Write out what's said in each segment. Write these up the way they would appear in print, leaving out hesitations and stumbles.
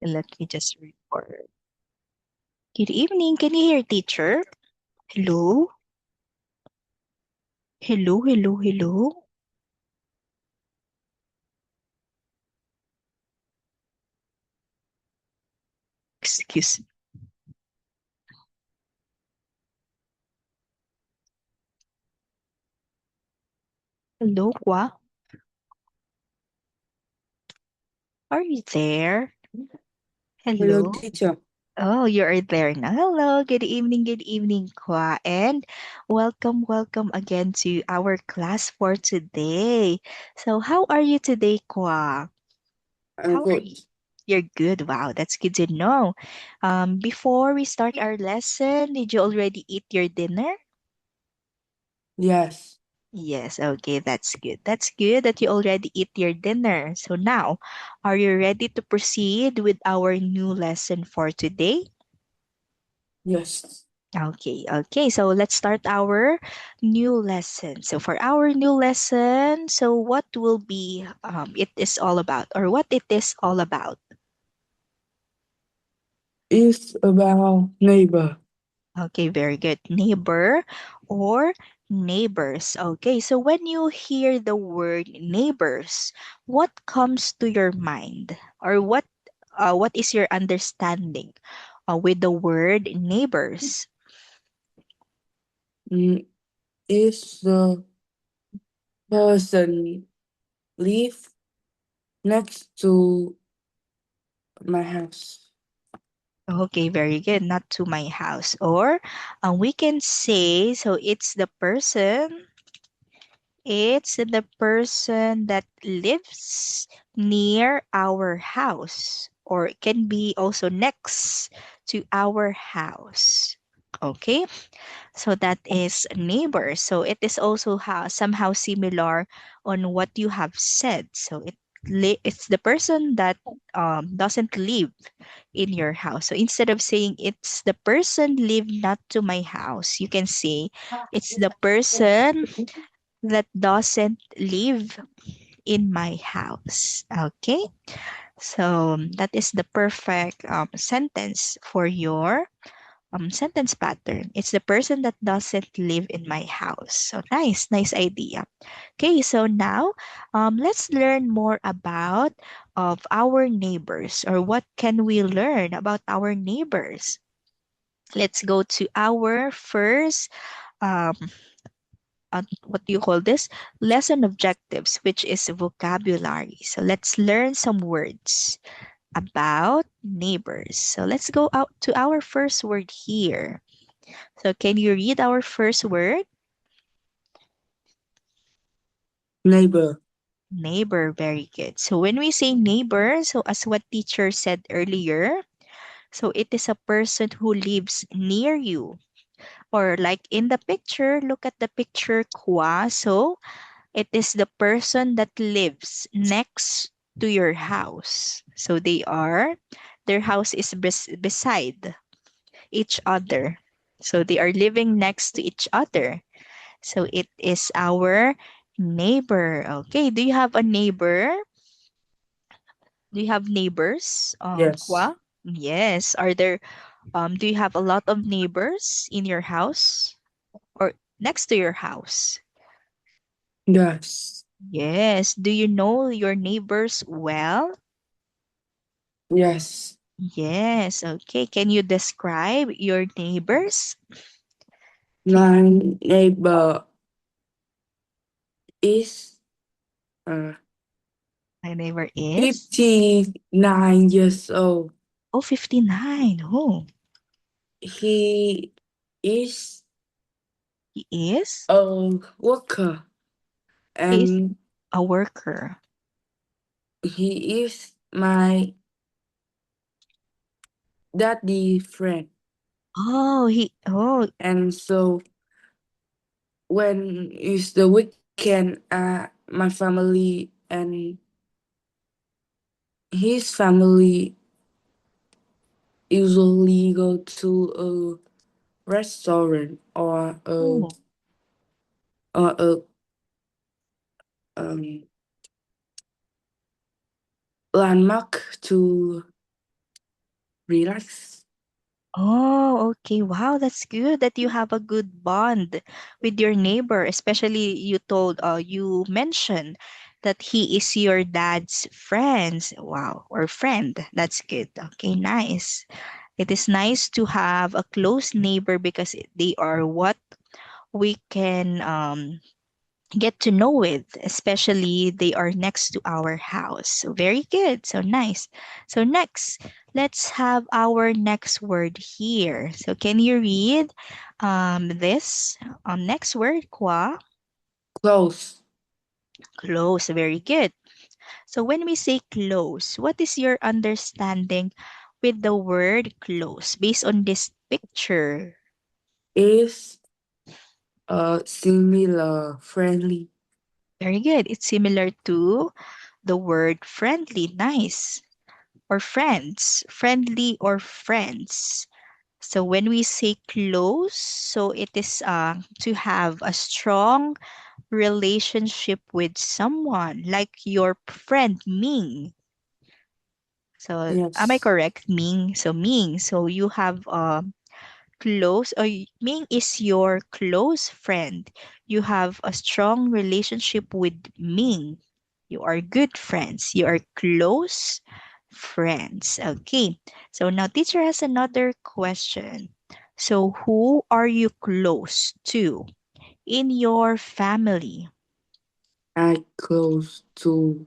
Let me just record. Good evening. Can you hear teacher? Hello? Hello, hello, hello. Excuse me. Hello, Kwa? Are you there? Hello, Hello? teacher. Oh, you are there now. Hello, good evening, Kwa. And welcome again to our class for today. So, how are you today, Kwa? I'm How are good. you? You're good. Wow, that's good to know. Before we start our lesson, did you already eat your dinner? Yes, Yes, okay, that's good. That's good that you already eat your dinner. So now, are you ready to proceed with our new lesson for today? yes. Okay. So let's start our new lesson. So for our new lesson, so what will be it is all about or what it is all about? It's about neighbor. Okay, very good. Neighbor or neighbors. Okay, so when you hear the word neighbors, what comes to your mind or what is your understanding with the word neighbors? Mm, Is the person live next to my house? Okay, very good. Not to my house. Or we can say, so it's the person that lives near our house, or it can be also next to our house. Okay, so that is neighbor. So it is also somehow similar on what you have said. So it's the person that doesn't live in your house. So instead of saying it's the person live not to my house, you can say it's the person that doesn't live in my house. Okay, so that is the perfect sentence for your sentence pattern. It's the person that doesn't live in my house. So nice idea. Okay, so now let's learn more about of our neighbors or what can we learn about our neighbors. Let's go to our first um, what do you call this? Lesson objectives, which is vocabulary. So let's learn some words about neighbors. So let's go out to our first word here. So can you read our first word? Neighbor. Neighbor, very good. So when we say neighbor, so as what teacher said earlier, so it is a person who lives near you. Or like in the picture, look at the picture, Kwa. So it is the person that lives next to your house. So their house is beside each other. So they are living next to each other. So it is our neighbor. Okay. Do you have a neighbor? Do you have neighbors? Yes, Kwa? Yes. Do you have a lot of neighbors in your house or next to your house? yes, Yes. Do you know your neighbors well? yes. Yes. Okay. Can you describe your neighbors? Can My neighbor is uh, my neighbor is? 59 years old. Oh, 59. Oh, He is he is? a worker He is and a worker. he is my daddy friend. Oh, And so when it's the weekend, my family and his family usually go to a restaurant oh, or a um, landmark to relax. Oh, okay. Wow, that's good that you have a good bond with your neighbor, especially you mentioned that he is your dad's friends. Wow, or friend. That's good. Okay, nice. It is nice to have a close neighbor because they are what we can get to know with, especially they are next to our house. So very good. So nice. So next, let's have our next word here. So can you read this next word, Kwa? Close Close. Very good. So when we say close, what is your understanding with the word close based on this picture? is similar, friendly. Very good. It's similar to the word friendly. Nice. Or friends, friendly or friends. So when we say close, so it is to have a strong relationship with someone, like your friend Ming. So am I Yes. correct, Ming? So Ming, so you have close or Ming is your close friend. You have a strong relationship with Ming. You are good friends. You are close friends. Okay. So now teacher has another question. So who are you close to in your family? I close to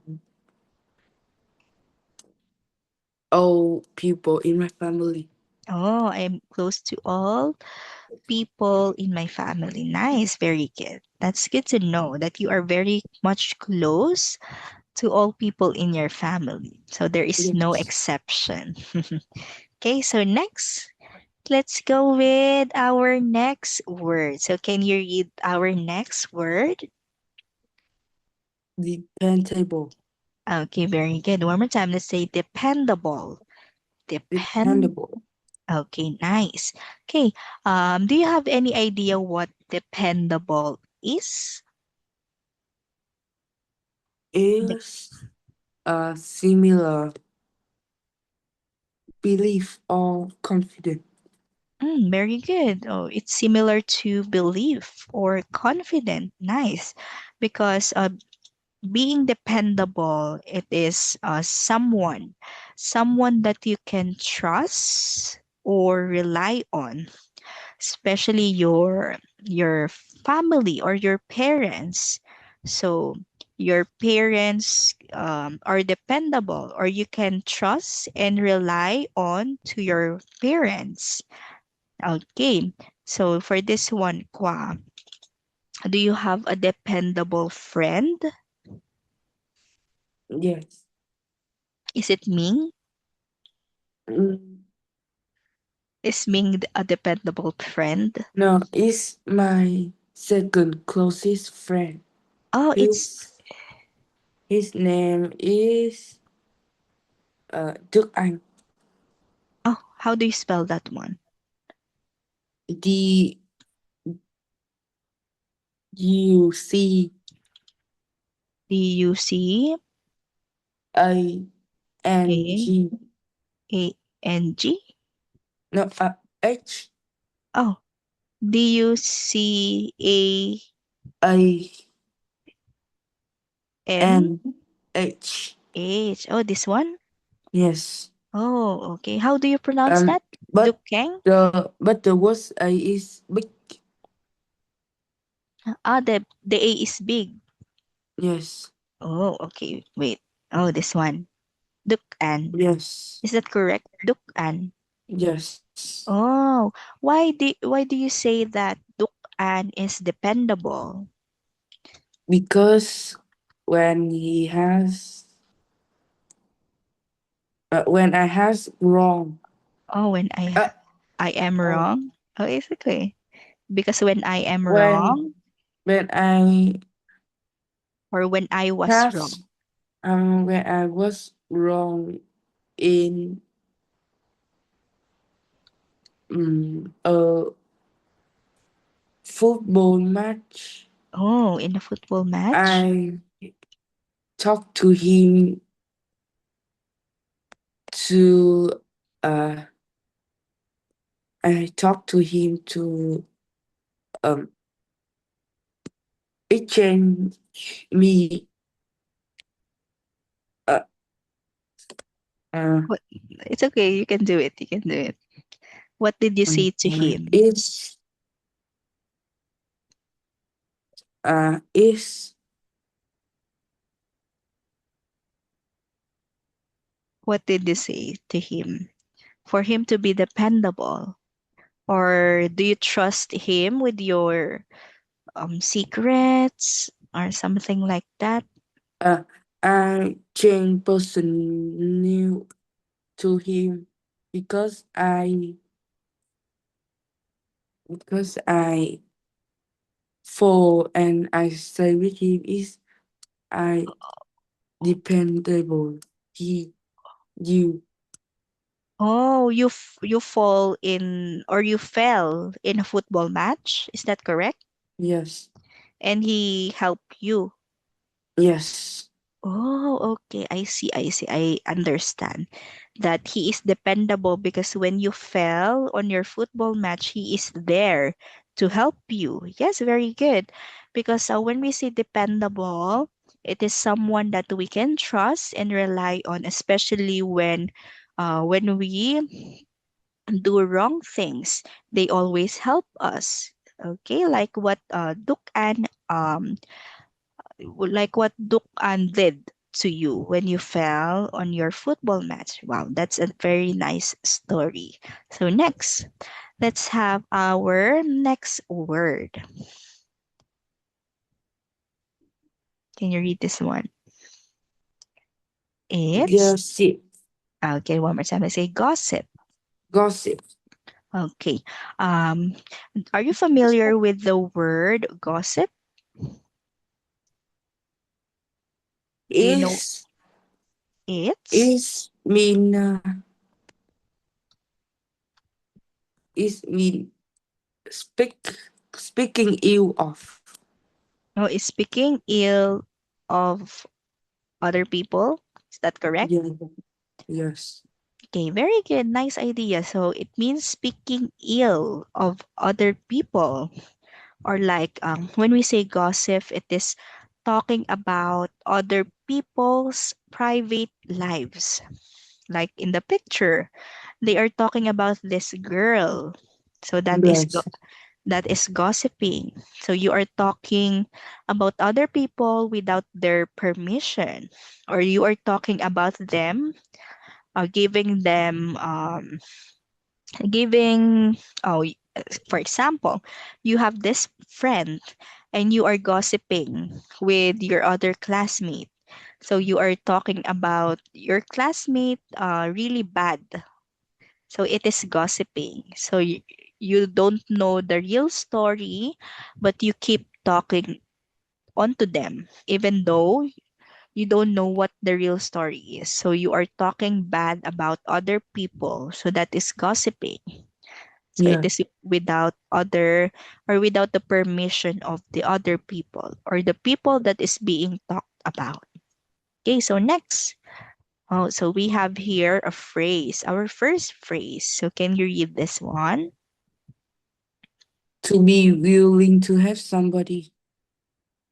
all people in my family. Oh, I'm close to all people in my family. Nice, very good. That's good to know that you are very much close to all people in your family. So there is no Yes. exception. Okay, so next, let's go with our next word. So can you read our next word? Dependable. Okay, very good. One more time, let's say dependable. Depend. Dependable Okay, nice. Okay, do you have any idea what dependable is? De- is a similar belief or confident. Very good. Oh, it's similar to belief or confident. Nice. Because being dependable, it is someone that you can trust or rely on, especially your family or your parents. So your parents are dependable or you can trust and rely on to your parents. Okay, so for this one, Kwa, do you have a dependable friend? Yes. Is it Ming? Mm, Is Ming a dependable friend? no, is my second closest friend. Oh, it's His his name is Đức Anh. oh, how do you spell that one? D U C D-U-C-A-A-N-G? A N G. No, H Oh, D-U-C-A-N. A N H. Oh, this one? Yes. Oh, okay. How do you pronounce Um, that? but Dukeng? the words A is big. Ah, the A is big. Yes. Oh, okay. Wait. Oh, this one. Dukan. Yes. Is that correct? Dukan. Yes. Oh, why do you say that Dukan is dependable? Because when he has when I has wrong Oh, uh, I am oh, wrong. Oh, it's okay. Because when I am when wrong when I or when I was has wrong. when I was wrong in a football match, Oh, in a football match? I talked to him to uh, I talk to him to um it changed me uh, uh, What? It's okay. You can do it. You can do it. What did you say to him? is What did you say to him? For him to be dependable? Or do you trust him with your secrets or something like that? uh, I change person new to him because I fall and I stay with him is I dependable. He you Oh, you fall in or you fell in a football match. Is that correct? yes And he helped you. yes Oh, okay. I see. I see. I understand that he is dependable because when you fell on your football match, he is there to help you. Yes, very good. Because when we say dependable, it is someone that we can trust and rely on, especially when we do wrong things. They always help us. Okay, like what Duk An did to you when you fell on your football match. Wow, that's a very nice story. So next, let's have our next word. Can you read this one? It's gossip okay. One more time. I say gossip. gossip Okay. Um, are you familiar with the word gossip? Do you know is it's? mean is mean speak speaking ill of No, it's speaking ill of other people. Is that correct? yeah yes Okay, very good. Nice idea. So it means speaking ill of other people. Or like when we say gossip, it is talking about other people's private lives. Like in the picture, they are talking about this girl. So yes that is gossiping. So you are talking about other people without their permission, or you are talking about them, giving them giving oh y- for example, you have this friend and you are gossiping with your other classmate, so you are talking about your classmate really bad, so it is gossiping. So you don't know the real story, but you keep talking onto them even though you don't know what the real story is, so you are talking bad about other people, so that is gossiping. So it yeah is without other or without the permission of the other people or the people that is being talked about. Okay, so next. Oh, so we have here a phrase, our first phrase. So can you read this one? to be willing to have somebody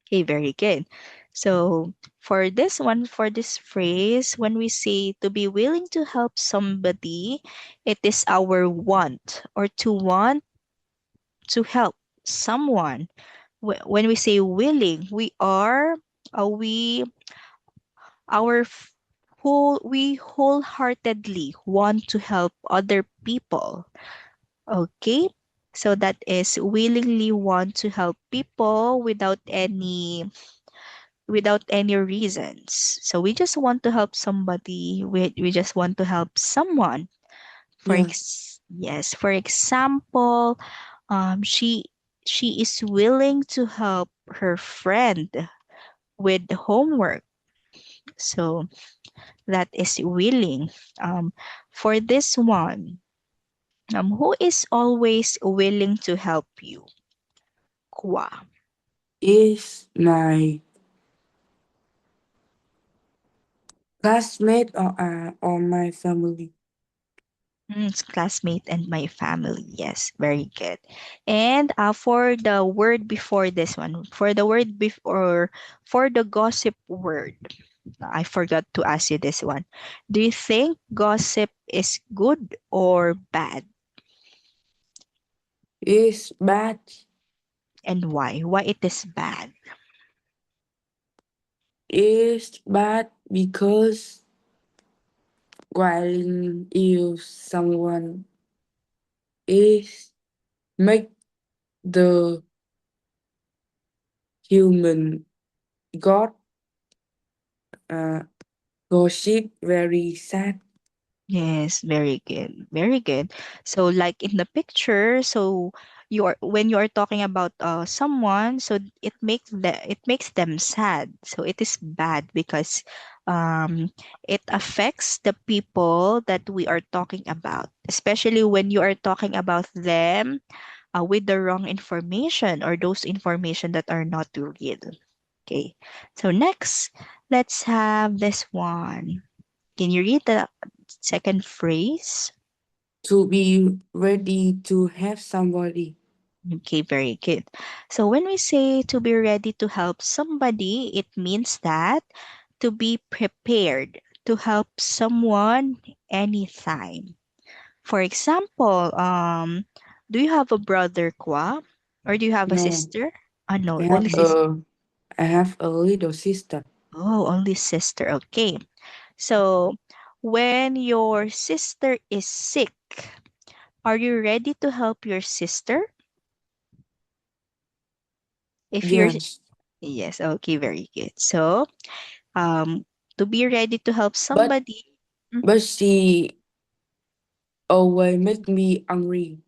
Okay, very good. So for this one, for this phrase, when we say to be willing to help somebody, it is our want or to want to help someone. When we say willing, we our we wholeheartedly want to help other people. Okay, so that is willingly want to help people without any reasons. So we just want to help somebody. We just want to help someone. yeah Yes, for example, she is willing to help her friend with homework. So that is willing. For this one, who is always willing to help you? Kwa. is my classmate or my family It's classmate and my family. Yes, very good. And for the word before this one, for the word before, for the gossip word, I forgot to ask you this one. Do you think gossip is good or bad? Is bad. And why? Why it is bad? Is bad because while if someone is make the human god uh, gossip very sad. Yes, very good. Very good. So like in the picture, so you are when you are talking about someone, so it makes them sad. So it is bad because it affects the people that we are talking about, especially when you are talking about them with the wrong information or those information that are not real. Okay. So next, let's have this one. Can you read the second phrase? To be ready to have somebody. Okay, very good. So when we say to be ready to help somebody, it means that to be prepared to help someone anytime. For example, do you have a brother, Kwa? Or do you have a No, sister? No, I only have sister. a little sister. Oh, only sister. Okay. So when your sister is sick, are you ready to help your sister? If you're Yes, Yes, okay, very good. So, um, to be ready to help but somebody. Mm. she always make me angry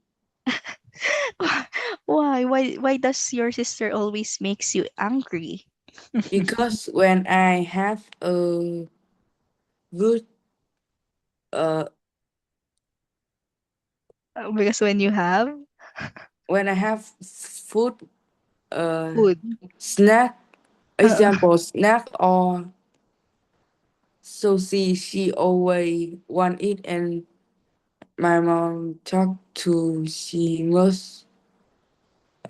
Why does your sister always makes you angry? because when I have a good uh Because when you have when I have food uh food. snack, Uh, example snack or she always want it, and my mom talk to she must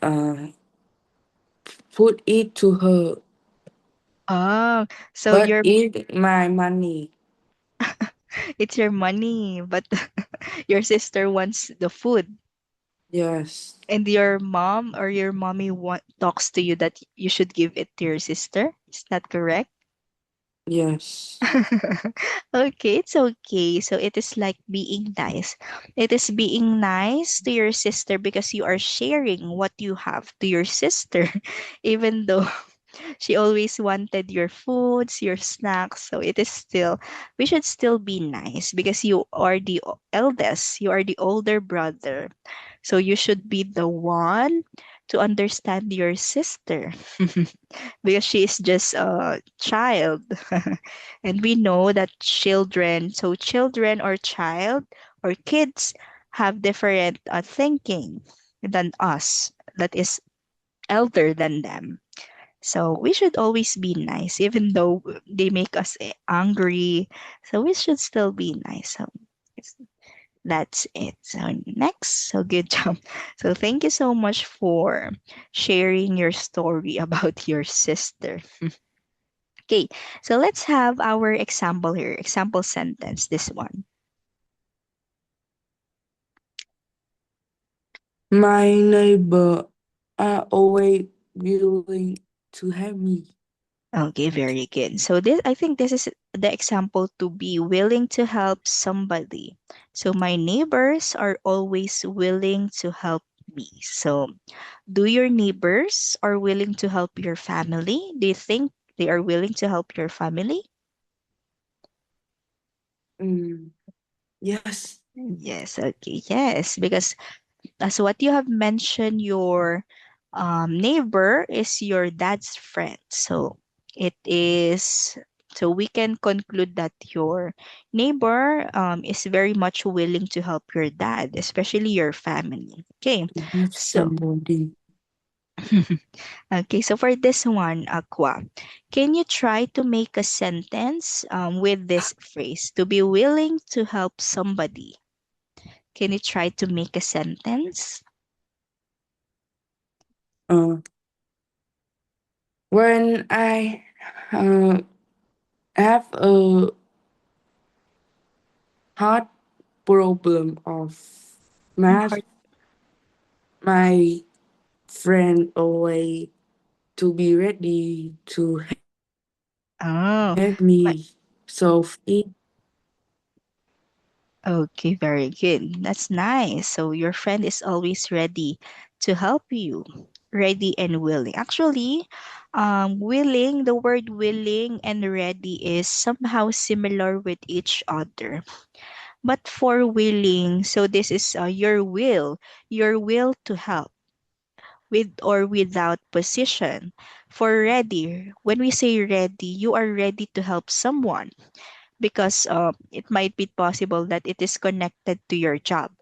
uh put it to her, oh, so but it my money. it's your money, but your sister wants the food, Yes, and your mom or your mommy talks to you that you should give it to your sister. Is that correct? yes, Okay, it's okay. So it is like being nice. It is being nice to your sister because you are sharing what you have to your sister, even though she always wanted your foods, your snacks. So it is still, we should still be nice because you are the eldest, you are the older brother. So you should be the one to understand your sister because she is just a child. And we know that children, so children or child or kids have different thinking than us that is elder than them. So we should always be nice, even though they make us angry. So we should still be nice. So yes, that's it. So next, so good job. So thank you so much for sharing your story about your sister. Okay, so let's have our example here. Example sentence, this one. my neighbor are always willing to help me. Okay, very good. So this, I think this is the example to be willing to help somebody. So my neighbors are always willing to help me. So do your neighbors are willing to help your family? Do you think they are willing to help your family? Mm, yes, Yes, okay, yes, because as what you have mentioned, your neighbor is your dad's friend. So it is, so we can conclude that your neighbor is very much willing to help your dad, especially your family. Okay, to have so. somebody. Okay, so for this one, Aqua, can you try to make a sentence with this phrase to be willing to help somebody? Can you try to make a sentence? Uh, when I uh, have a hard problem of math, Hard. my friend always to be ready to Oh, help my, me solve it. okay, very good. That's nice. So your friend is always ready to help you, ready and willing. Actually, willing, the word willing and ready is somehow similar with each other. But for willing, so this is your will to help with or without position. For ready, when we say ready, you are ready to help someone because it might be possible that it is connected to your job.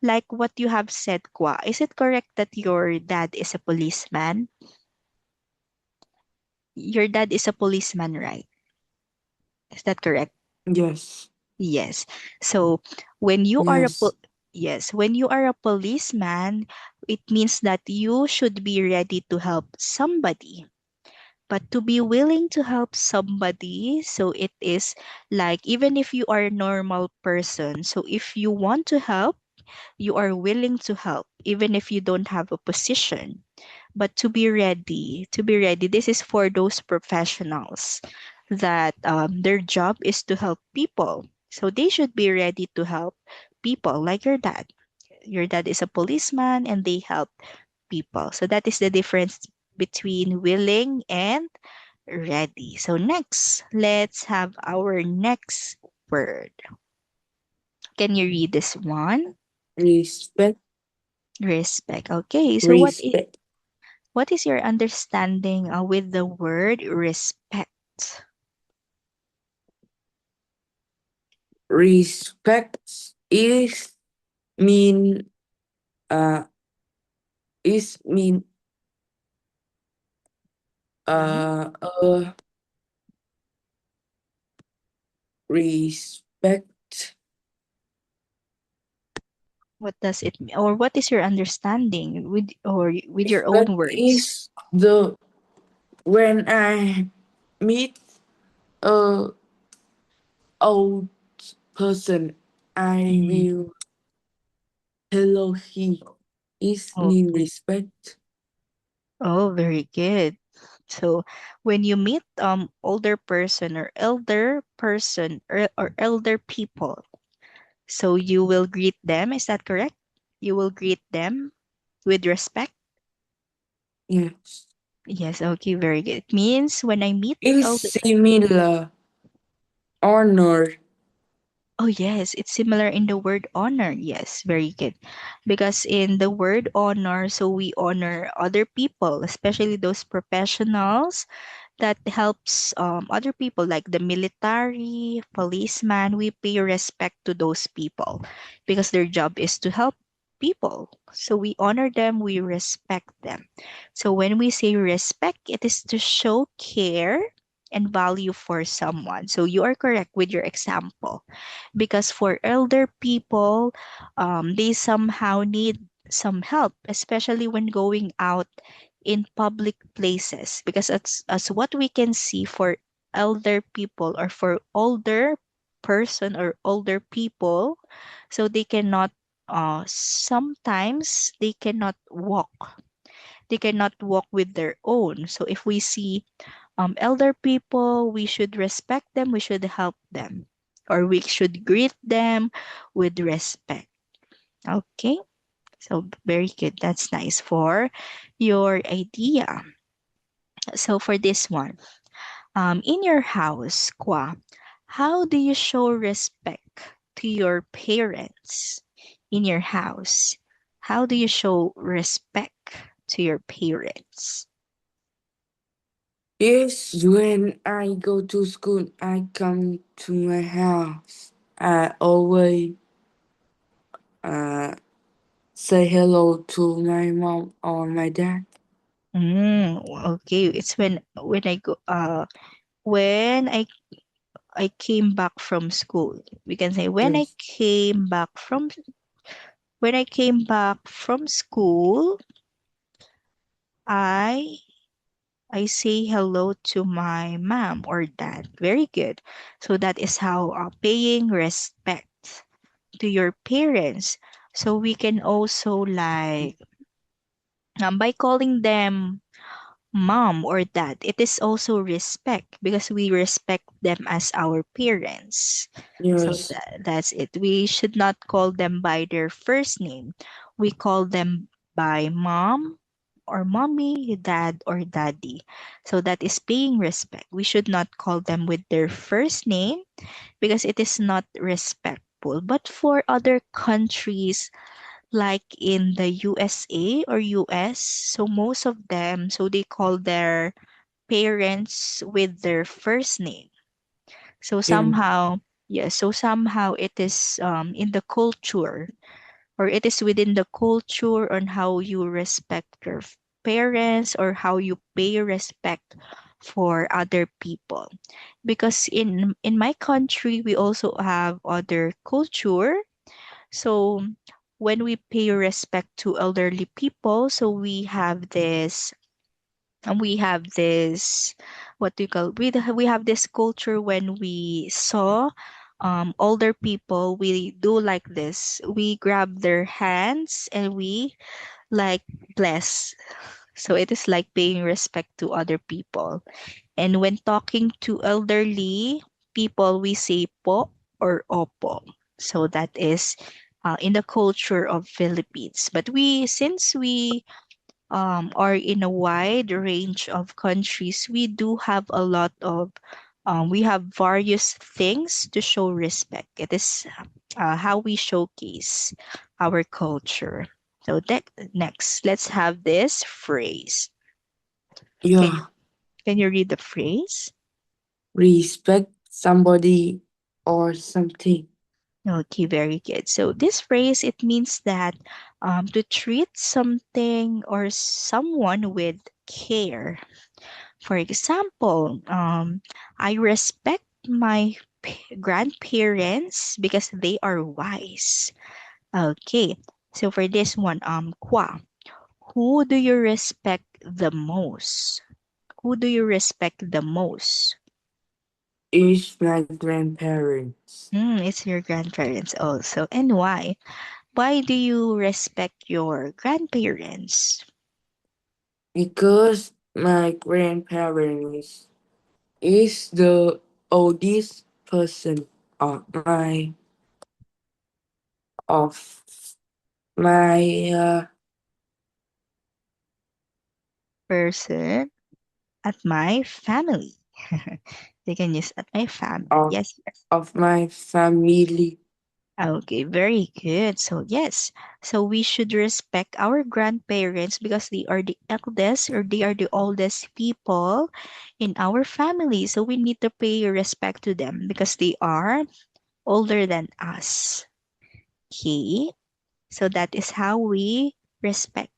Like what you have said, Kwa. Is it correct that your dad is a policeman? Your dad is a policeman, right? Is that correct? Yes, Yes. So when you are a yes, yes, when you are a policeman, it means that you should be ready to help somebody. But to be willing to help somebody, so it is like even if you are a normal person, so if you want to help, you are willing to help, even if you don't have a position. But to be ready, this is for those professionals that their job is to help people. So they should be ready to help people, like your dad. Your dad is a policeman and they help people. So that is the difference between willing and ready. So next, let's have our next word. Can you read this one? respect, Respect. Okay, so respect, what is your understanding with the word respect? respect is mean uh is mean Mhm. uh respect. What does it mean, or what is your understanding with your own Respect words? is the when I meet a old person, I Mm. will hello him. Is mean Okay. respect. Oh, very good. So when you meet older person or elder person or elder people, so you will greet them, is that correct? You will greet them with respect? Yes. Yes, okay, very good. It means when I meet Is elder. similar honor. Oh, yes, it's similar in the word honor. Yes, very good. Because in the word honor, so we honor other people, especially those professionals that helps other people like the military, policeman. We pay respect to those people because their job is to help people. So we honor them, we respect them. So when we say respect, it is to show care and value for someone. So you are correct with your example because for elder people, they somehow need some help, especially when going out in public places. Because as what we can see for elder people or for older person or older people, so they cannot. Sometimes they cannot walk. They cannot walk with their own. So if we see elder people, we should respect them, we should help them, or we should greet them with respect. Okay, so very good. That's nice for your idea. So for this one, in your house, Kwa, how do you show respect to your parents in your house? How do you show respect to your parents? Yes, when I go to school, I come to my house. I always uh, say hello to my mom or my dad. Okay, it's when I go when I came back from school. We can say when I Yes, came back from when I came back from school, I I say hello to my mom or dad. Very good. So that is how paying respect to your parents. So we can also like by calling them mom or dad, it is also respect because we respect them as our parents. So Yes. that's it. We should not call them by their first name. We call them by mom or mommy, dad or daddy. So that is paying respect. We should not call them with their first name because it is not respectful. But for other countries, like in the USA or US, so most of them, so they call their parents with their first name. So Yeah. somehow, yes, so somehow it is in the culture or it is within the culture on how you respect your parents or how you pay respect for other people. Because in my country, we also have other culture, so when we pay respect to elderly people, so we have this what do you call we have this culture when we saw older people, we do like this. We grab their hands and we like bless. So it is like paying respect to other people. And when talking to elderly people, we say po or opo. So that is in the culture of Philippines. But since we are in a wide range of countries, we do have a lot of, we have various things to show respect. It is how we showcase our culture. So next, let's have this phrase. Can Yeah. can you read the phrase? Respect somebody or something. Okay, very good. So this phrase, it means that to treat something or someone with care. For example, I respect my grandparents because they are wise. Okay, so for this one, Kwa, who do you respect the most? Who do you respect the most? Is my grandparents. It's your grandparents also. And why? Why do you respect your grandparents? Because my grandparents is the oldest person of of my Person at my family. They can use at my family. of Yes, yes. of my family. Okay, very good. So, yes. So, we should respect our grandparents because they are the eldest or they are the oldest people in our family. So, we need to pay respect to them because they are older than us. Okay. So, that is how we respect.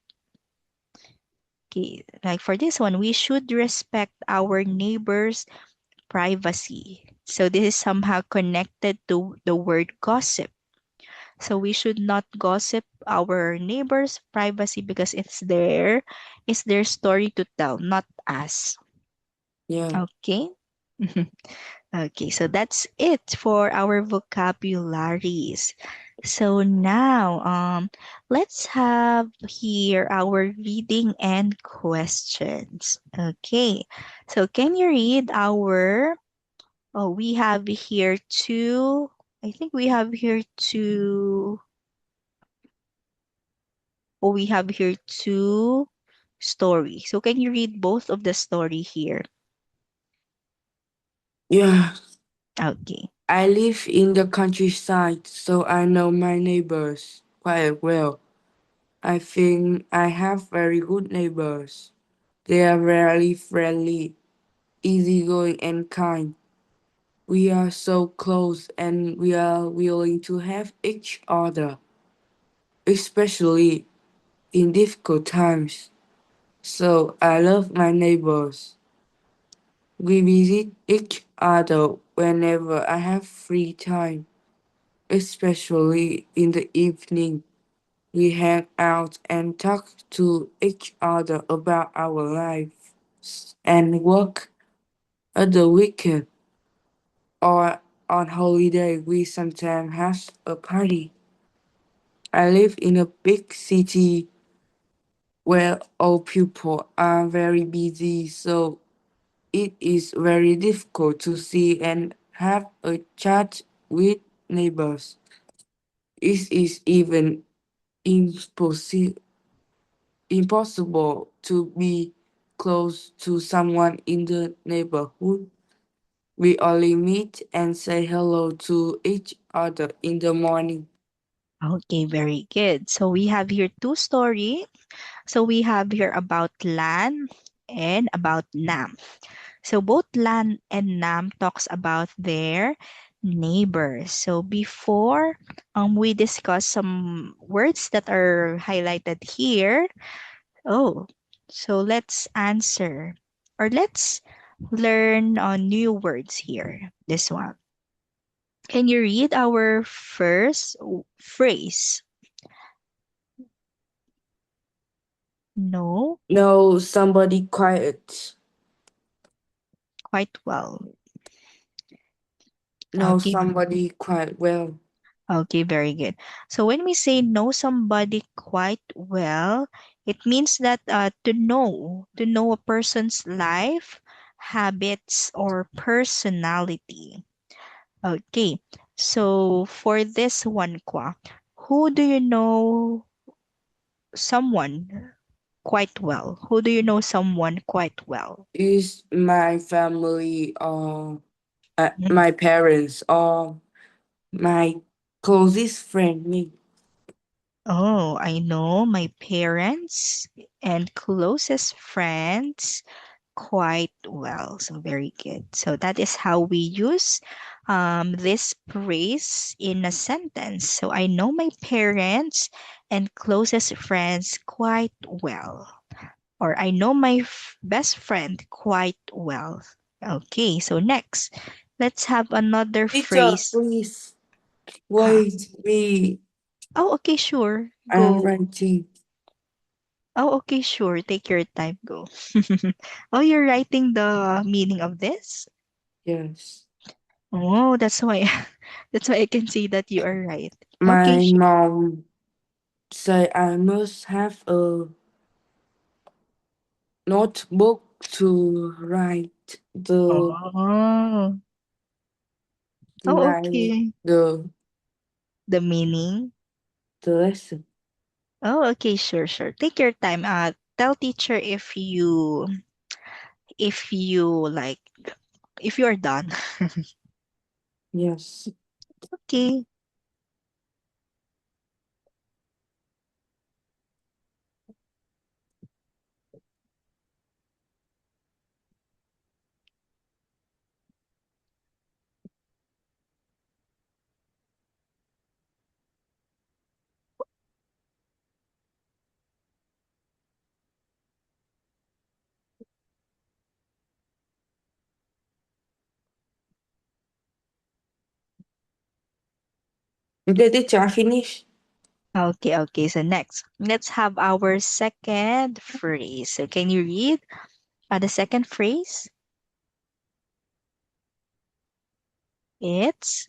Okay. Like for this one, we should respect our neighbors' privacy. So, this is somehow connected to the word gossip. So we should not gossip our neighbors' privacy because it's their story to tell, not us. Yeah. Okay? Okay, so that's it for our vocabularies. So now, let's have here our reading and questions. Okay, so can you read our? Oh, we have here two. I think we have here two. Oh, we have here two stories. So can you read both of the story here? Yeah. Okay. I live in the countryside, so I know my neighbors quite well. I think I have very good neighbors. They are very friendly, easygoing, and kind. We are so close and we are willing to help each other, especially in difficult times. So I love my neighbors. We visit each other whenever I have free time, especially in the evening. We hang out and talk to each other about our lives and work at the weekend or on holiday. We sometimes have a party. I live in a big city where all people are very busy, so it is very difficult to see and have a chat with neighbors. It is even impossible to be close to someone in the neighborhood. We only meet and say hello to each other in the morning. Okay, very good. So we have here two story. So we have here about Lan and about Nam. So both Lan and Nam talks about their neighbors. So before we discuss some words that are highlighted here. Oh, so let's answer or let's learn new words here. This one. Can you read our first phrase? No, No, somebody quiet. quite well. No, Okay, somebody quite well. okay, very good. So when we say know somebody quite well, it means that to know a person's life, habits, or personality. Okay, so for this one, Kwa, who do you know someone quite well? Who do you know someone quite well? Is my family or Mm. my parents or my closest friend me. Oh, I know my parents and closest friends quite well. So very good. So that is how we use this phrase in a sentence. So I know my parents and closest friends quite well. Or I know my best friend quite well. Okay, so next, let's have another Teacher, phrase. please Huh. wait me. Oh, okay, sure. I'm Go. writing. Oh, okay, sure. Take your time. Go. Oh, you're writing the meaning of this? Yes. Oh, that's why that's why I can see that you are right. Okay, My mom said I must have a notebook to oh. Oh, write okay. the The meaning. the lesson. Oh, okay, sure, sure. Take your time. Tell teacher if you like if you're done. Yes. Okay. Okay, teacher, I finish. Okay, okay. So next, let's have our second phrase. So can you read the second phrase? It's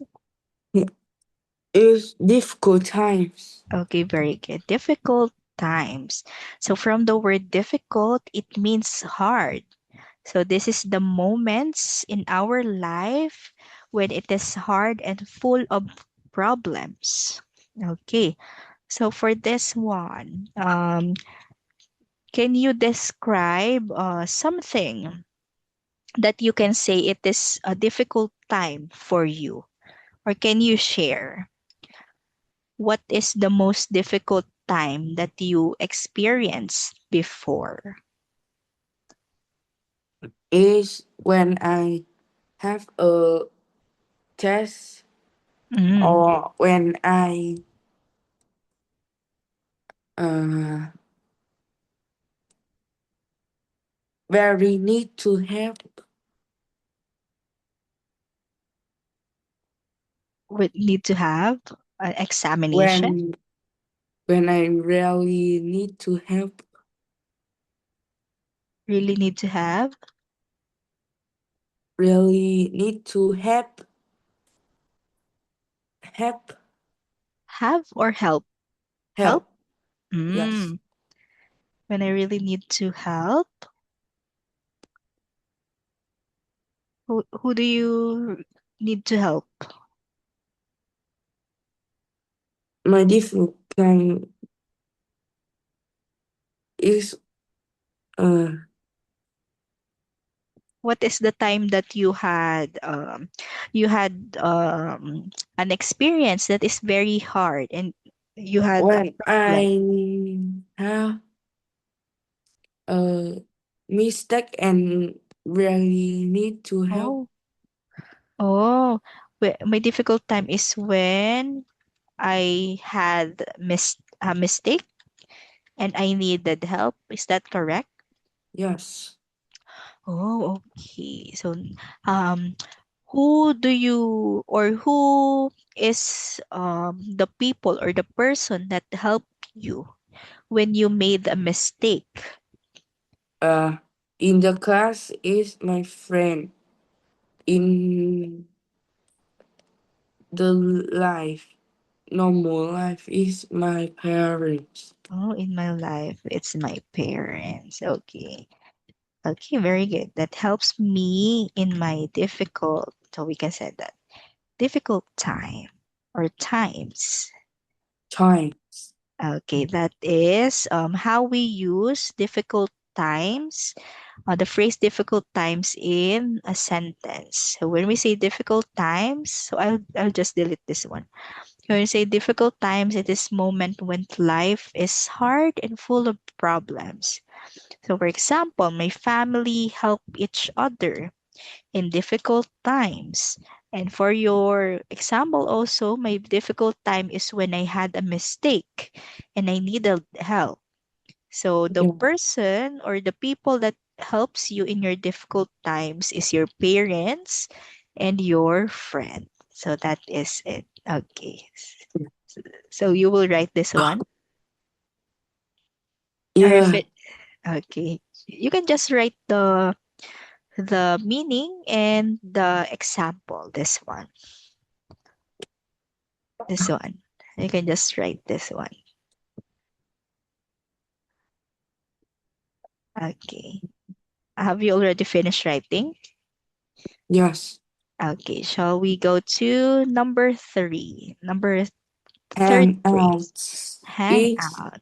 It's difficult times okay, very good. Difficult times. So from the word difficult, it means hard. So this is the moments in our life when it is hard and full of problems. Okay. So for this one, can you describe something that you can say it is a difficult time for you? Or can you share what is the most difficult time that you experienced before? is when I have a test Mm, or when I uh very need to help would need to have an examination. when when I really need to help, Really need to have? really need to help, Have or help? Help? help. Yes. Mm. When I really need to help, who do you need to help? My difficult time is uh What is the time that you had an experience that is very hard and you had a when problem? I have a mistake and really need to help. Oh, oh, my difficult time is when I had a mistake and I needed help. Is that correct? Yes. Oh, okay. So, um, who do you or who is the people or the person that helped you when you made a mistake? Uh, in the class is my friend. In the life, normal life is my parents. Oh, in my life, it's my parents. Okay. Okay, very good. That helps me in my difficult, so we can say that difficult time or times. Times. Okay, that is how we use difficult times, the phrase difficult times in a sentence. So when we say difficult times, so I'll just delete this one. When we say difficult times, it is moment when life is hard and full of problems. So for example, my family help each other in difficult times. And for your example also, my difficult time is when I had a mistake and I needed help. So the Yeah. person or the people that helps you in your difficult times is your parents and your friend. So that is it. Okay. So you will write this one. Or if Yeah. it okay. You can just write the meaning and the example. This one. This one. You can just write this one. Okay. Have you already finished writing? Yes. Okay. Shall we go to number three? Third Hang phrase. out Hang is out.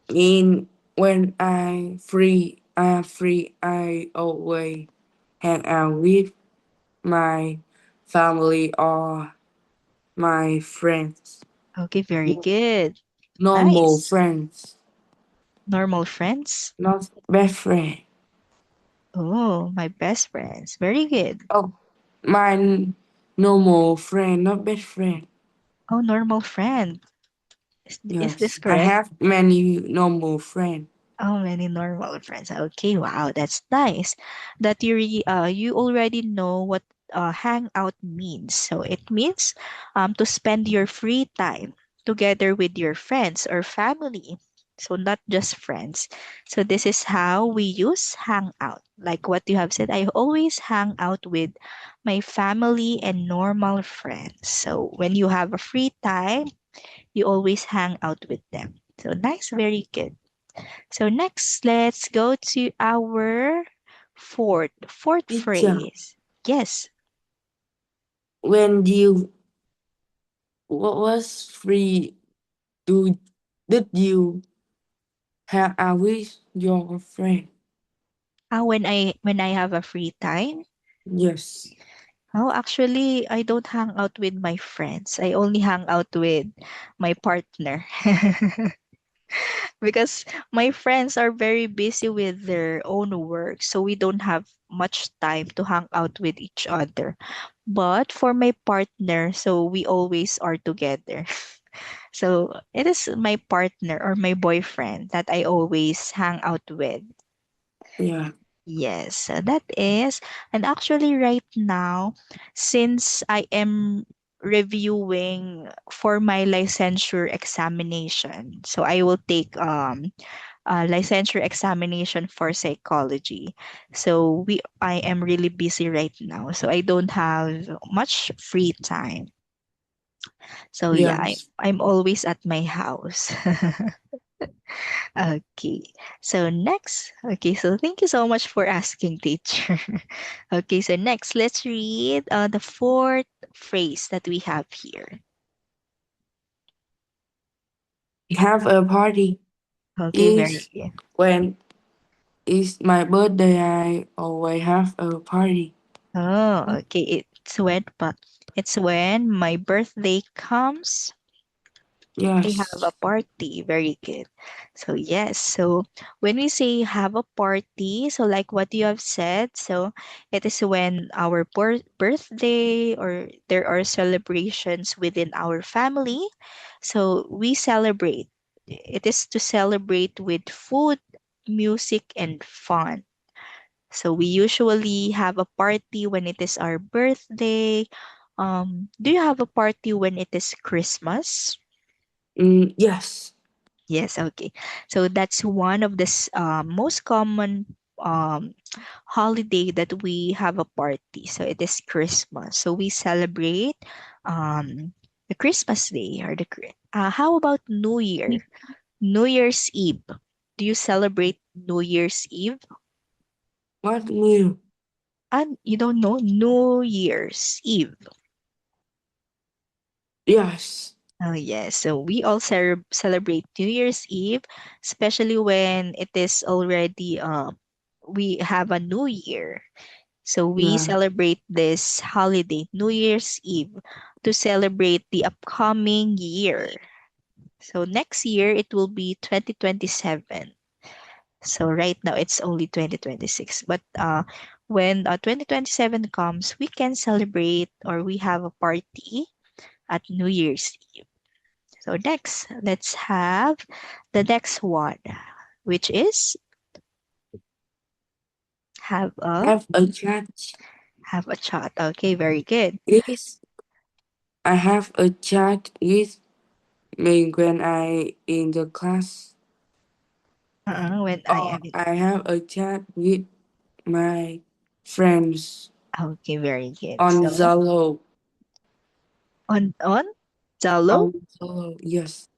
in when I free, I always hang out with my family or my friends. Okay, very good. Normal Nice. friends, Normal friends. not best friend. Oh, my best friends. Very good. Oh, my normal friend, not best friend. Oh, normal friend. Is this Yes, I correct? have many normal friends. Oh, many normal friends. Okay, wow, that's nice. That you already know what hangout means. So it means to spend your free time together with your friends or family. So not just friends. So this is how we use hangout. Like what you have said, I always hang out with my family and normal friends. So when you have a free time, you always hang out with them. So nice, very good. So next, let's go to our fourth Teacher, phrase. Yes. when you what was free, do did you hang out with your friend? When I have a free time. Yes, Oh, actually, I don't hang out with my friends. I only hang out with my partner. Because my friends are very busy with their own work, so we don't have much time to hang out with each other. But for my partner, so we always are together. So it is my partner or my boyfriend that I always hang out with. yeah, Yes, that is. And actually, right now, since I am reviewing for my licensure examination. So I will take a licensure examination for psychology. So I am really busy right now. So I don't have much free time. So yeah, Yes. I'm always at my house. Okay. So next, okay, so thank you so much for asking, teacher. Okay, so next, let's read the fourth phrase that we have here. Have a party. Okay, very Is good. when it's my birthday, I always have a party. Oh, okay. It's when my birthday comes. I have a Yes. party. Very good. So yes, so when we say have a party, so like what you have said, so it is when our birthday or there are celebrations within our family. So we celebrate. It is to celebrate with food, music, and fun. So we usually have a party when it is our birthday. Do you have a party when it is Christmas? Yes. Yes, okay. So that's one of the most common um, holiday that we have a party. So it is Christmas. So we celebrate the Christmas day or how about New Year? New Year's Eve. Do you celebrate New Year's Eve? What meal? And you don't know New Year's Eve. Yes. Oh yes, so we all celebrate New Year's Eve, especially when it is already we have a new year. So we Yeah. celebrate this holiday, New Year's Eve, to celebrate the upcoming year. So next year it will be 2027. So right now it's only 2026, but when 2027 comes, we can celebrate or we have a party at New Year's Eve. So next, let's have the next one, which is have a Have a chat. have a chat. Okay, very good. Yes. I have a chat with me when I in the class. When I Or am in, I have a chat with my friends okay, very good. on So Zalo. on Zalo. On Zalo. Yes.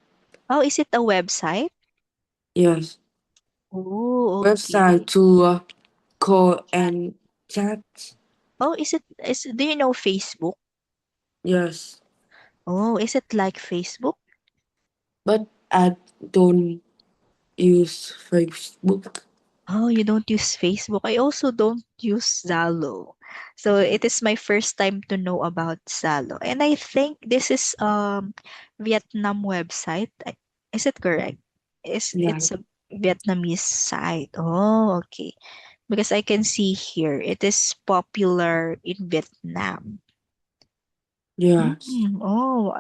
Oh, is it a website? Yes. Oh, Website okay. to call Chat. and chat. Oh, do you know Facebook? Yes. Oh, is it like Facebook? But I don't use Facebook. Oh, you don't use Facebook. I also don't use Zalo. So it is my first time to know about Zalo. And I think this is Vietnam website. Is it correct? Yeah. It's a Vietnamese site. Oh, okay. Because I can see here it is popular in Vietnam. Yes. Mm, oh,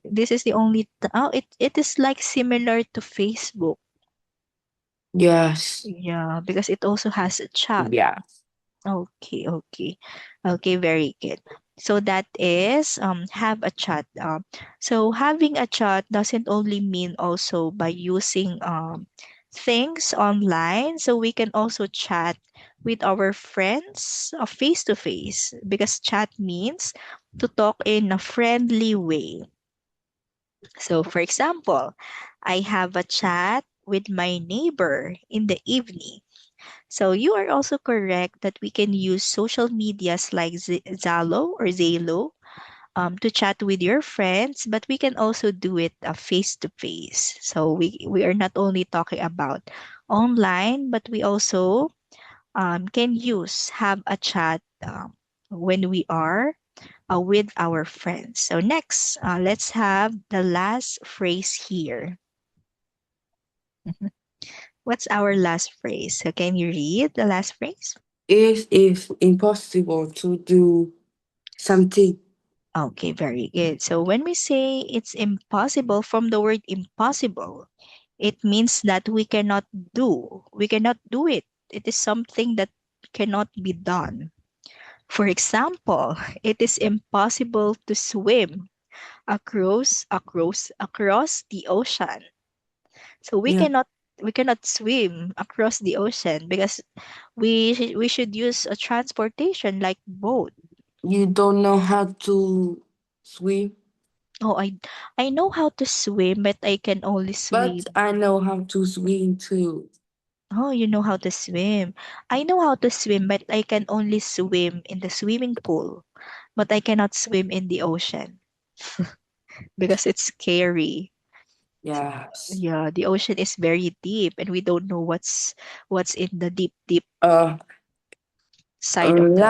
this is the only oh it is like similar to Facebook. Yes. Yeah, because it also has a chat. Yeah. Okay, okay. Okay, very good. So that is have a chat. So having a chat doesn't only mean also by using things online. So we can also chat with our friends face to face because chat means to talk in a friendly way. So for example, I have a chat with my neighbor in the evening. So you are also correct that we can use social medias like Zalo or Zalo to chat with your friends, but we can also do it face to face. So we are not only talking about online, but we also can have a chat when we are with our friends. So next, let's have the last phrase here. What's our last phrase? So can you read the last phrase? It is impossible to do something. Okay, very good. So when we say it's impossible, from the word impossible, it means that we cannot do it. It is something that cannot be done. For example, it is impossible to swim across the ocean. So Yeah, we cannot swim across the ocean because we should use a transportation like boat. you don't know how to swim, Oh, I know how to swim, but I can only but swim. I know how to swim too. Oh, you know how to swim. I know how to swim, but I can only swim in the swimming pool. But I cannot swim in the ocean because it's scary. Yes. Yeah, the ocean is very deep and we don't know what's in the deep Uh, side of the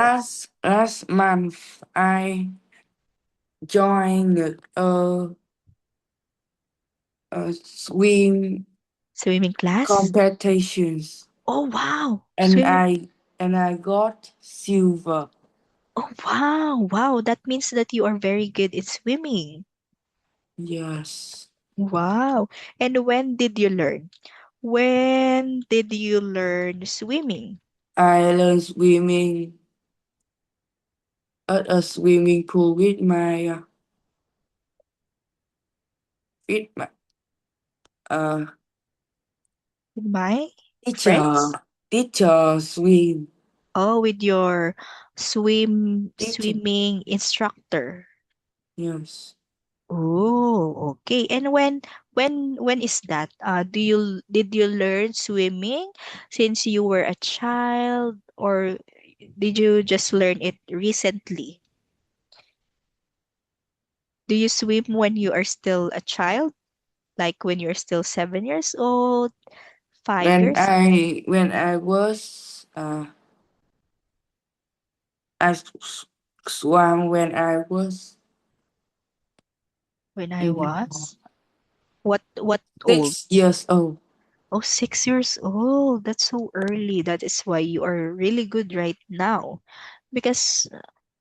last month I joined swim swimming class. competitions, Oh wow. and Swimming. I got silver. Oh wow. Wow, that means that you are very good in swimming. Yes, Wow. And when did you learn? When did you learn swimming? I learned swimming at a swimming pool with my uh With my teacher. friends? Teacher swim. Oh, with your Teacher. swimming instructor. Yes. Oh, okay. And when is that? Did you learn swimming since you were a child, or did you just learn it recently? Do you swim when you are still a child, like when you're still 7 years old, 5 years? When I was I swam when I was When I in was what old? 6 years old. Oh, 6 years old. That's so early. That is why you are really good right now. Because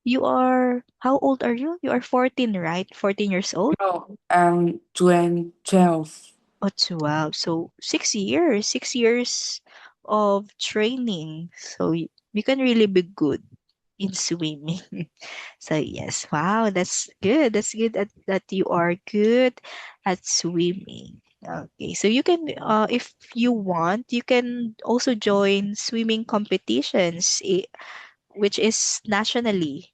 you are, how old are you? You are 14, right? 14 years old? No, I'm 12. Oh, 12. So 6 years, 6 years of training. So you can really be good in swimming. So yes, wow, that's good. That's good that you are good at swimming. Okay, so you can, if you want, you can also join swimming competitions, which is nationally.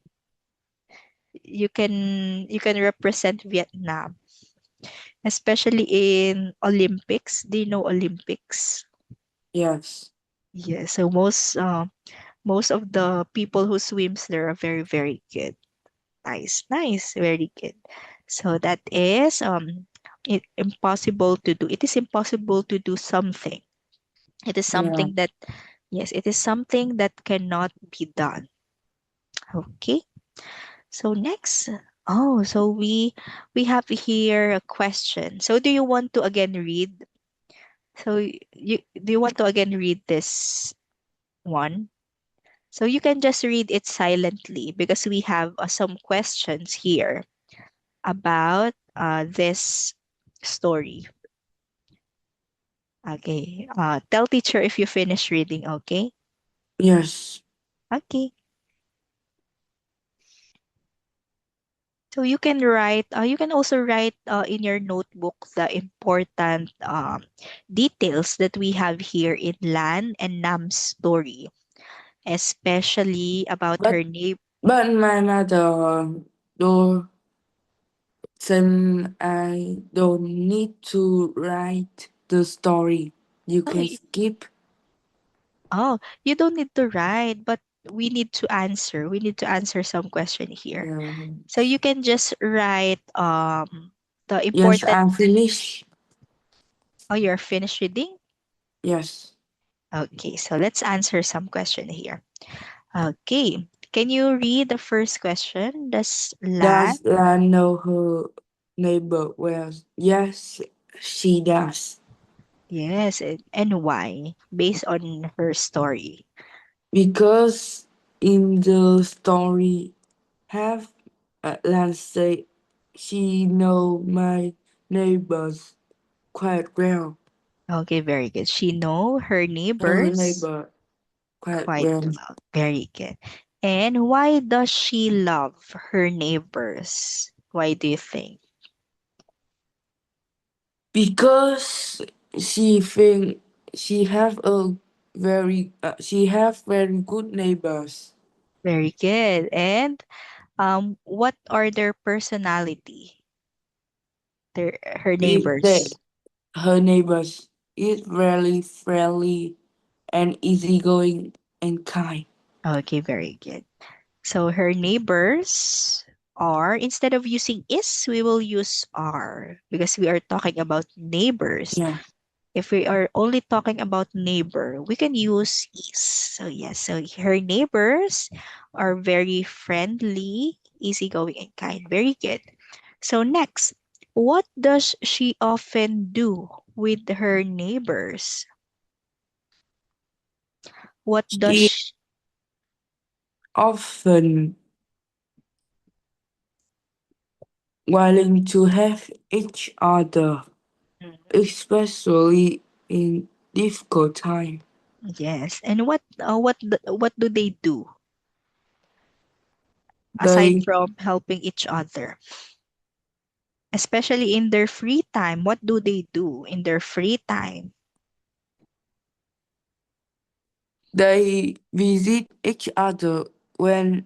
You can represent Vietnam, especially in Olympics. Do you know Olympics? Yes. Yeah, so most of the people who swims there are very very good. Nice, nice, very good. So that is impossible to do. It is impossible to do something. It is Yeah. something that, yes, it is something that cannot be done. Okay. So next, oh, so we have here a question. So do you want to again read? So you do you want to again read this one? So you can just read it silently because we have some questions here about this story. Okay. Tell teacher if you finish reading. Okay. Yes. Okay. So you can write. You can also write in your notebook the important details that we have here in Lan and Nam's story, especially about But her name. my mother don't said I don't need to write the story. You Oh, can skip. oh, you don't need to write, but we need to answer. We need to answer some question here. So Yes. you can just write the Yes, important. I'm finished. Oh, you're finished reading? Yes. Okay, so let's answer some question here. Okay. Can you read the first question? Does Lan? Does Lan know her neighbor well? Yes, she does. Yes, and why? Based on her story. Because in the story, have Lan say she know my neighbors quite well. Okay, very good. She know her Her neighbors neighbor quite quite well. well. Very good. And why does she love her neighbors? Why do you think? Because she think she have very good neighbors. Very good. And what are their personality? Her It, they, neighbors. her neighbors is really friendly and easygoing and kind. Okay, very good. So her neighbors are, instead of using is, we will use are because we are talking about neighbors. Yeah. If we are only talking about neighbor, we can use is. So yes, so her neighbors are very friendly, easygoing, and kind. Very good. So next, what does she often do with her neighbors? What does She often willing to help each other, Mhm. especially in difficult time. Yes, and what do they do aside They from helping each other? Especially in their free time, what do they do in their free time? they visit each other whenever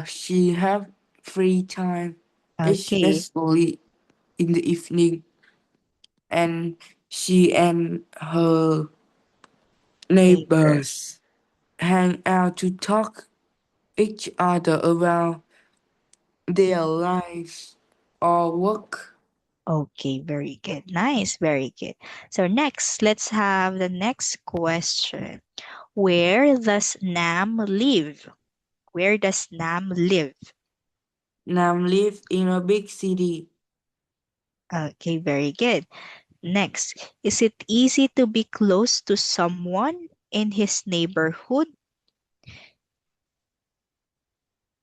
she have free time, Okay, especially in the evening, and she and her neighbor. neighbors hang out to talk each other about their lives or work. Okay, very good. Nice, very good. So next, let's have the next question. Where does Nam live? Where does Nam live? Nam live in a big city. Okay, very good. Next, is it easy to be close to someone in his neighborhood?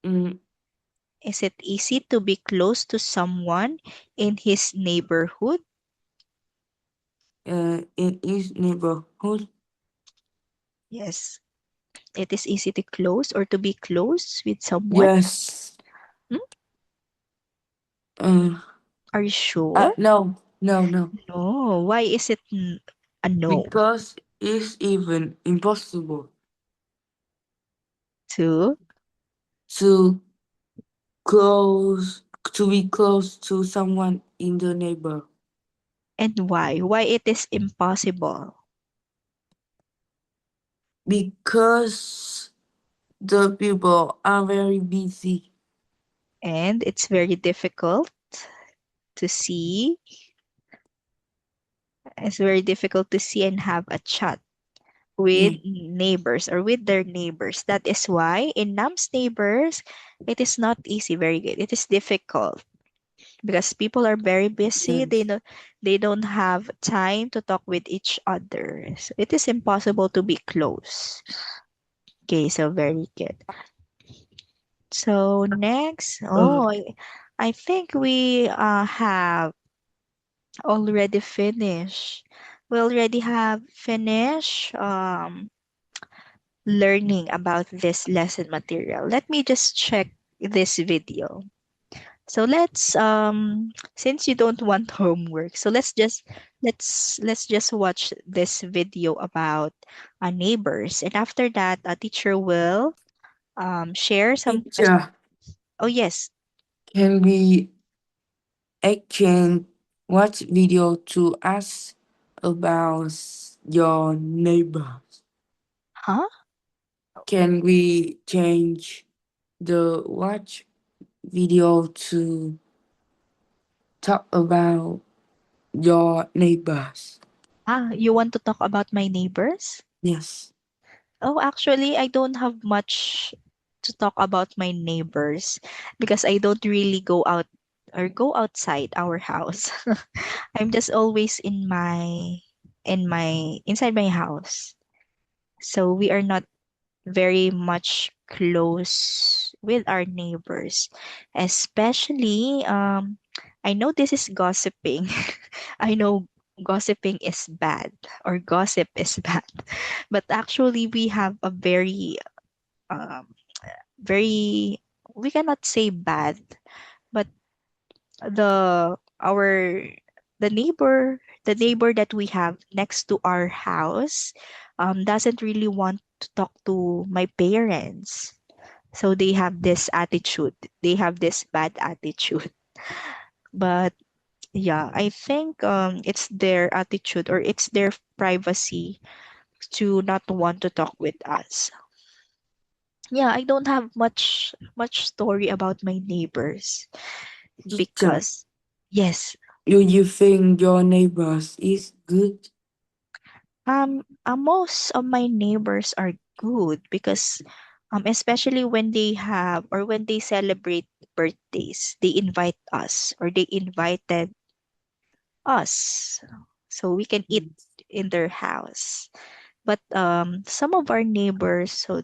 Mm, Is it easy to be close to someone in his neighborhood? in his neighborhood. Yes, it is easy to close or to be close with someone. Yes. Hmm? Uh, Are you sure? no, no, no. No. Why is it a no? Because it's even impossible Two. to close to be close to someone in the neighbor. And why? Why it is impossible? Because the people are very busy. And it's very difficult to see. It's very difficult to see and have a chat with Yeah. neighbors or with their neighbors. That is why in Nam's neighbors, it is not easy. Very good. It is difficult because people are very busy. Yes. They don't have time to talk with each other. So it is impossible to be close. Okay, so very good. So next, Uh, I think we have already finished. We already have finished learning about this lesson material. Let me just check this video. So let's since you don't want homework, so let's just watch this video about neighbors, and after that a teacher will share some questions. Teacher, Oh yes. can we exchange watch video to ask about your neighbor? Huh? Can we change the watch video to talk about your neighbors? You want to talk about my neighbors? Yes. Oh, actually, I don't have much to talk about my neighbors because I don't really go out or go outside our house. I'm just always in my inside my house. So we are not very much close with our neighbors. Especially I know this is gossiping. I know gossiping is bad or gossip is bad. But actually we have a very very, we cannot say bad, but our the neighbor that we have next to our house doesn't really want to talk to my parents. So they have this attitude. They have this bad attitude. But yeah, I think it's their attitude or it's their privacy to not want to talk with us. Yeah, I don't have much story about my neighbors Teacher, because yes, do you think your neighbors is good? most of my neighbors are good because especially when they have or when they celebrate birthdays, they invite us or they invited us so we can eat in their house. But some of our neighbors, so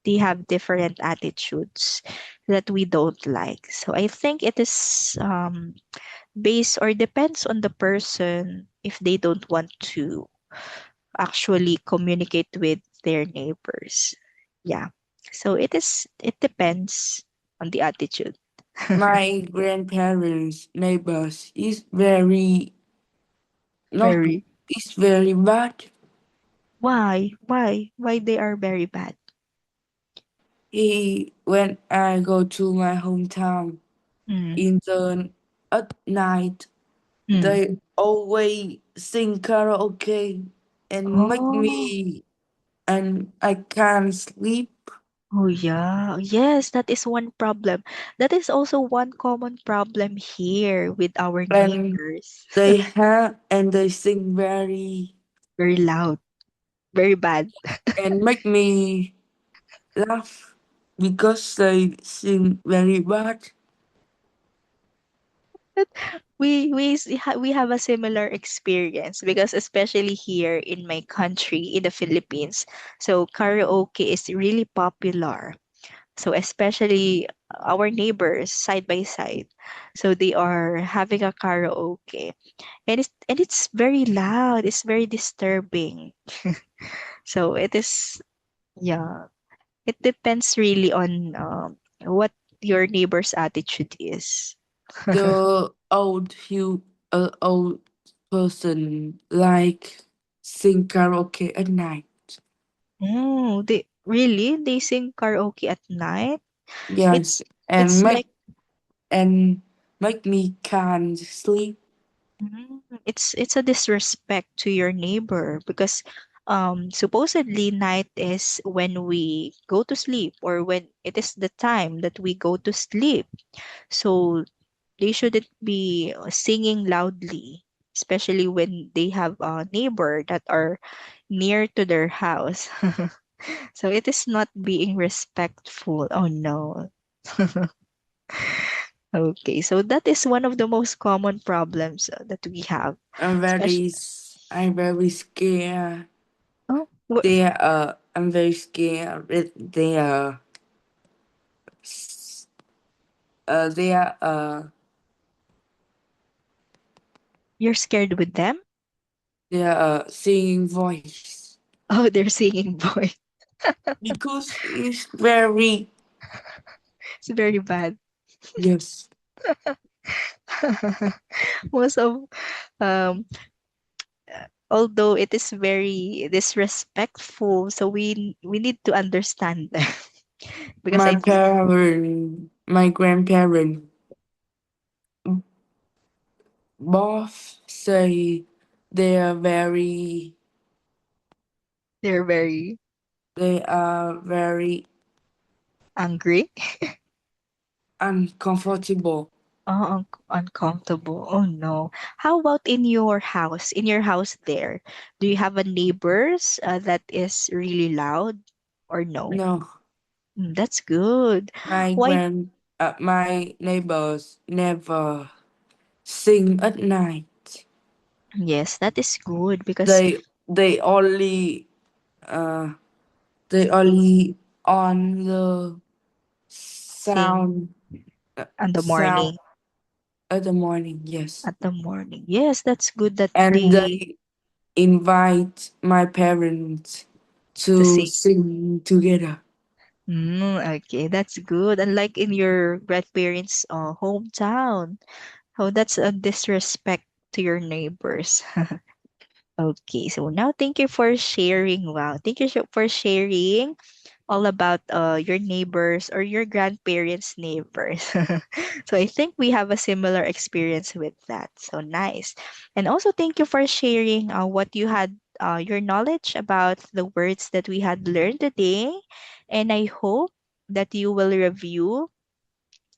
they have different attitudes that we don't like. So I think it is based or depends on the person if they don't want to actually communicate with their neighbors. Yeah. So it depends on the attitude. My grandparents' neighbors is very not Very. is very bad. Why? Why they are very bad? He when I go to my hometown Mm. in the at night, Mm. they always sing karaoke and make Oh. me and I can't sleep. Oh yeah. Yes, that is one problem. That is also one common problem here with our And neighbors. they have and they sing very Very loud. Very bad. and make me laugh because they sing very bad. We have a similar experience because especially here in my country in the Philippines, so karaoke is really popular. So especially our neighbors side by side, so they are having a karaoke, and it's very loud. It's very disturbing. So it is, yeah. It depends really on what your neighbor's attitude is. The old person like sing karaoke at night. Oh, they sing karaoke at night. Yes, It's it's like and make me can't sleep. it's a disrespect to your neighbor because supposedly night is when we go to sleep or when it is the time that we go to sleep. So they shouldn't be singing loudly, especially when they have a neighbor that are near to their house. So it is not being respectful. Oh no. Okay, so that is one of the most common problems that we have. Especially, I'm very scared. oh, I'm very scared. They are you're scared with them? they are singing voice Oh, they're singing boy. because it's very It's very bad. yes. Most of um although it is very disrespectful, so we need to understand them because My grandparent both say they are very they're very they are very angry. uncomfortable. Oh, uncomfortable. Oh no. How about in your house? In your house there, do you have a neighbors that is really loud or no? No, That's good. Why? my neighbors never sing at night. Yes, that is good because They uh they they only on the sing sound in the sound morning. at the morning. Yes, At the morning. Yes, that's good that and they they invite my parents to to sing. sing together. Okay, that's good. Unlike in your grandparents' hometown, oh, that's a disrespect to your neighbors. Okay, so now thank you for sharing. Wow, thank you for sharing all about your neighbors or your grandparents' neighbors. So I think we have a similar experience with that. So nice. And also thank you for sharing what you had, your knowledge about the words that we had learned today. And I hope that you will review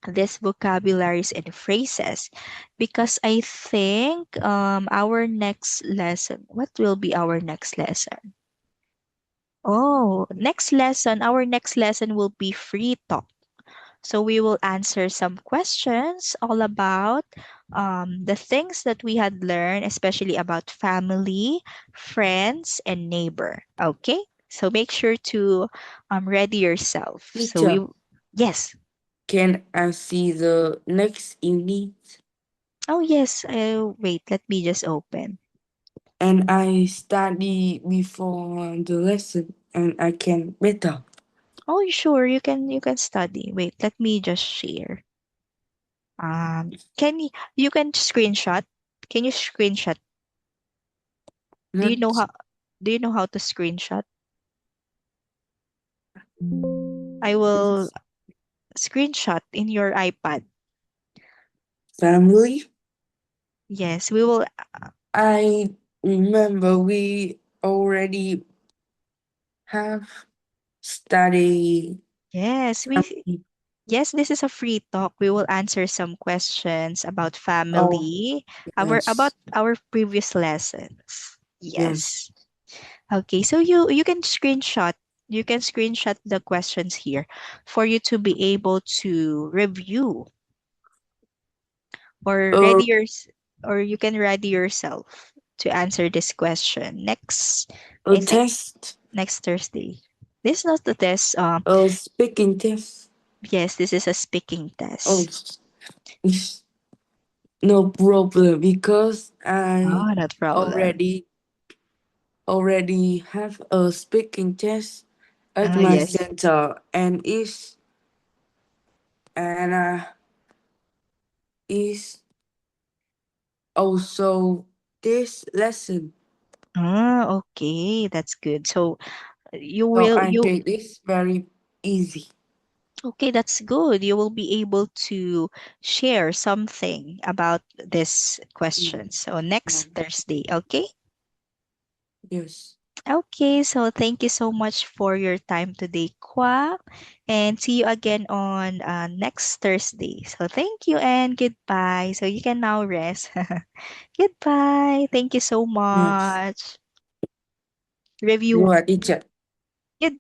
these vocabularies and phrases because I think our next lesson, what will be our next lesson? Oh, our next lesson will be free talk. So we will answer some questions all about the things that we had learned, especially about family, friends, and neighbor. Okay? So make sure to ready yourself. Teacher, Yes. can I see the next unit? Oh, yes. Wait, let me just open. And I study before the lesson and I can better. Oh, sure. You can study. Wait, let me just share. You can screenshot? Can you screenshot? Do you know Not how do you know how to screenshot? I will screenshot in your iPad. family. Yes, we will. I remember we already have study Yes, family. yes, this is a free talk. We will answer some questions about Oh, family, about yes, our previous lessons. yes. Yes. Okay, so you can screenshot. You can screenshot the questions here for you to be able to review or Uh, or you can ready yourself to answer this question next, a I think, test, next Thursday. This is not the test. a speaking test. Yes, this is a speaking Oh, test. it's no problem because I Oh, not problem. already already have a speaking test at Ah, my yes. center and is also this lesson. Ah, okay, that's good. So you So will I you think it's very easy. okay, that's good. You will be able to share something about this Mm, question. So yeah. next Thursday, okay? Yes. Okay, so thank you so much for your time today, Kwa. And see you again on next Thursday. So thank you and goodbye. So you can now rest. Goodbye. Thank you so Yes. much. Review. You are teacher. Goodbye.